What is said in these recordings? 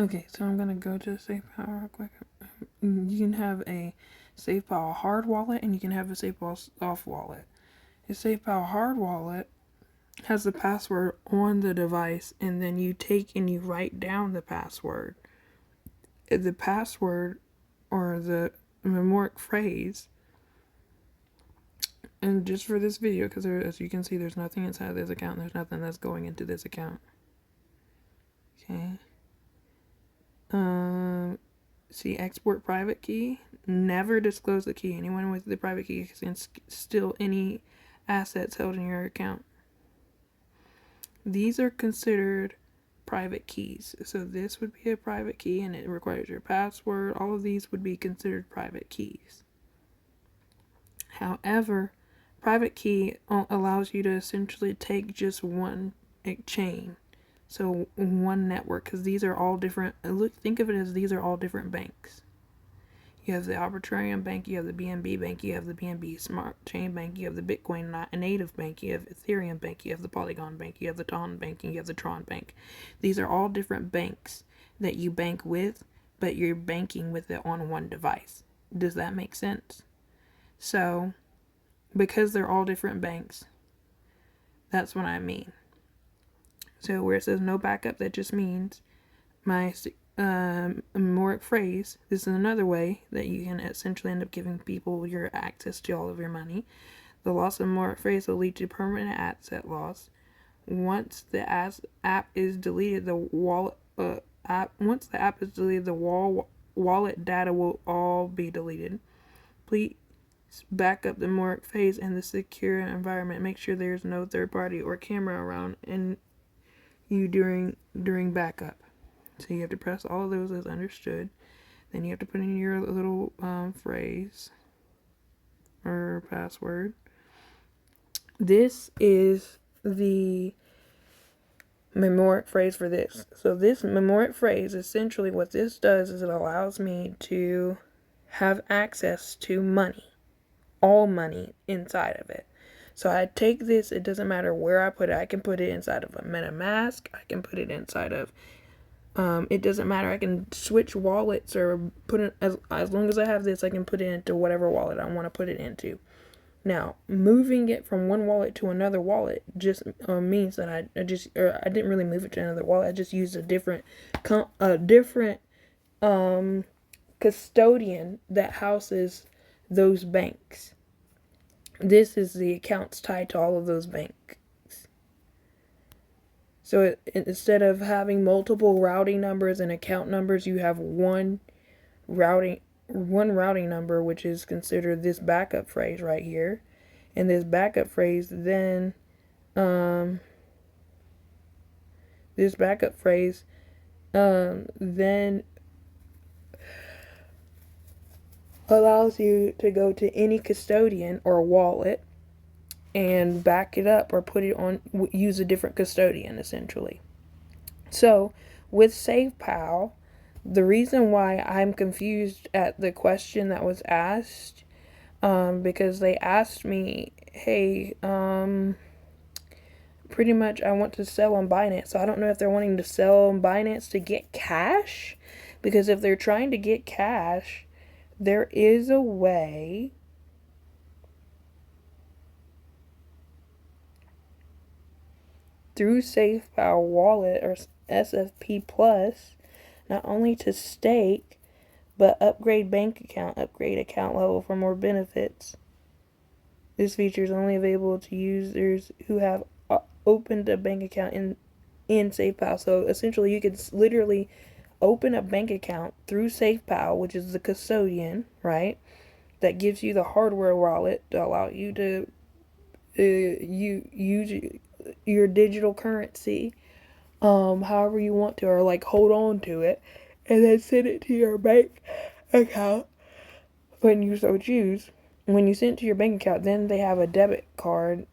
Okay, so I'm gonna go to SafePal real quick. You can have a SafePal hard wallet and you can have a SafePal soft wallet. A SafePal hard wallet has the password on the device, and then you take and you write down the password. The password or the mnemonic phrase, and just for this video, because as you can see, there's nothing inside this account. There's nothing that's going into this account. Okay. See, export private key. Never disclose the key. Anyone with the private key can steal any assets held in your account. These are considered private keys. So this would be a private key and it requires your password. All of these would be considered private keys. However, private key allows you to essentially take just one chain. So one network, because these are all different. Think of it as these are all different banks. You have the Arbitrarium Bank, you have the BNB Bank, you have the BNB Smart Chain Bank, you have the Bitcoin Native Bank, you have Ethereum Bank, you have the Polygon Bank, you have the Ton Bank, and you have the Tron Bank. These are all different banks that you bank with, but you're banking with it on one device. Does that make sense? So, because they're all different banks, that's what I mean. So where it says no backup, that just means my mnemonic phrase. This is another way that you can essentially end up giving people your access to all of your money. The loss of mnemonic phrase will lead to permanent asset loss. Once the app is deleted, the wallet wallet data will all be deleted. Please back up the mnemonic phrase in the secure environment. Make sure there's no third party or camera around and you during backup. So you have to press all of those as understood. Then you have to put in your little phrase or password. This is the mnemonic phrase for this. So this mnemonic phrase, essentially what this does is it allows me to have access to money, all money inside of it. So I take this, it doesn't matter where I put it. I can put it inside of a MetaMask. I can put it inside of, it doesn't matter. I can switch wallets or put it, as long as I have this, I can put it into whatever wallet I want to put it into. Now, moving it from one wallet to another wallet just means that I didn't really move it to another wallet. I just used a different custodian that houses those banks. This is the accounts tied to all of those banks. So instead of having multiple routing numbers and account numbers, you have one routing number, which is considered this backup phrase right here. And this backup phrase then then allows you to go to any custodian or wallet and back it up or put it on, use a different custodian essentially. So with SafePal, the reason why I'm confused at the question that was asked, because they asked me, hey, pretty much I want to sell on Binance. So I don't know if they're wanting to sell on Binance to get cash, because if they're trying to get cash, there is a way through SafePal Wallet or SFP Plus, not only to stake, but upgrade bank account, upgrade account level for more benefits. This feature is only available to users who have opened a bank account in SafePal. So essentially, you could literally open a bank account through SafePal, which is the custodian, right? That gives you the hardware wallet to allow you to use your digital currency however you want to, or like hold on to it, and then send it to your bank account when you so choose. When you send it to your bank account, then they have a debit card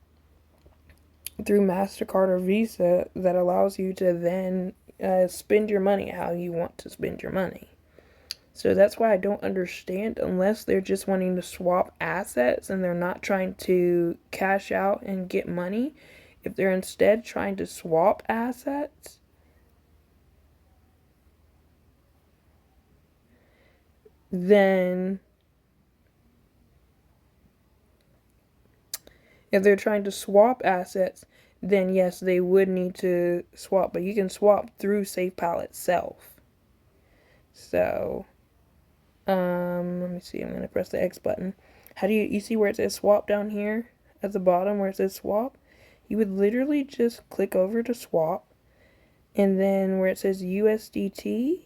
through MasterCard or Visa that allows you to then spend your money how you want to spend your money. So that's why I don't understand, unless they're just wanting to swap assets and they're not trying to cash out and get money. If they're instead trying to swap assets, then if they're trying to swap assets, then yes, they would need to swap, but you can swap through safepal itself. So, let me see. I'm going to press the X button. How do you see where it says swap down here at the bottom where it says swap? You would literally just click over to swap, and then where it says USDT,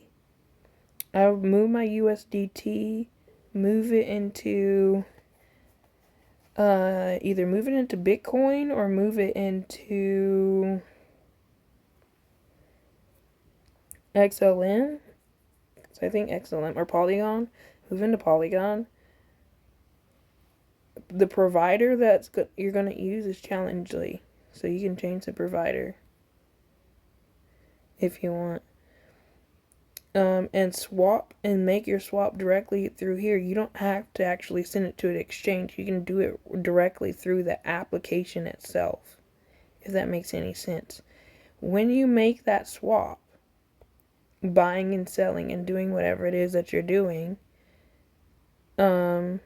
I would move my USDT, move it into either move it into Bitcoin or move it into XLM. So I think XLM or Polygon. Move into Polygon. The provider you're going to use is Challengely. So you can change the provider if you want. And swap and make your swap directly through here. You don't have to actually send it to an exchange. You can do it directly through the application itself, if that makes any sense. When you make that swap, buying and selling and doing whatever it is that you're doing, or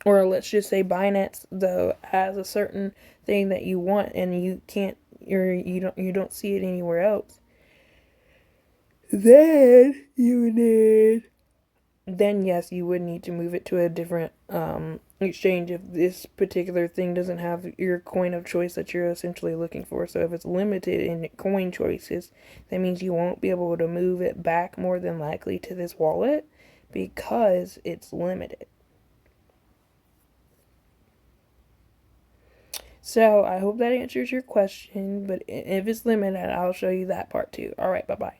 let's just say Binance though has a certain thing that you want and you can't, you don't see it anywhere else, then yes, you would need to move it to a different exchange if this particular thing doesn't have your coin of choice that you're essentially looking for. So if it's limited in coin choices, that means you won't be able to move it back more than likely to this wallet because it's limited. So I hope that answers your question, but if it's limited, I'll show you that part too. All right, bye-bye.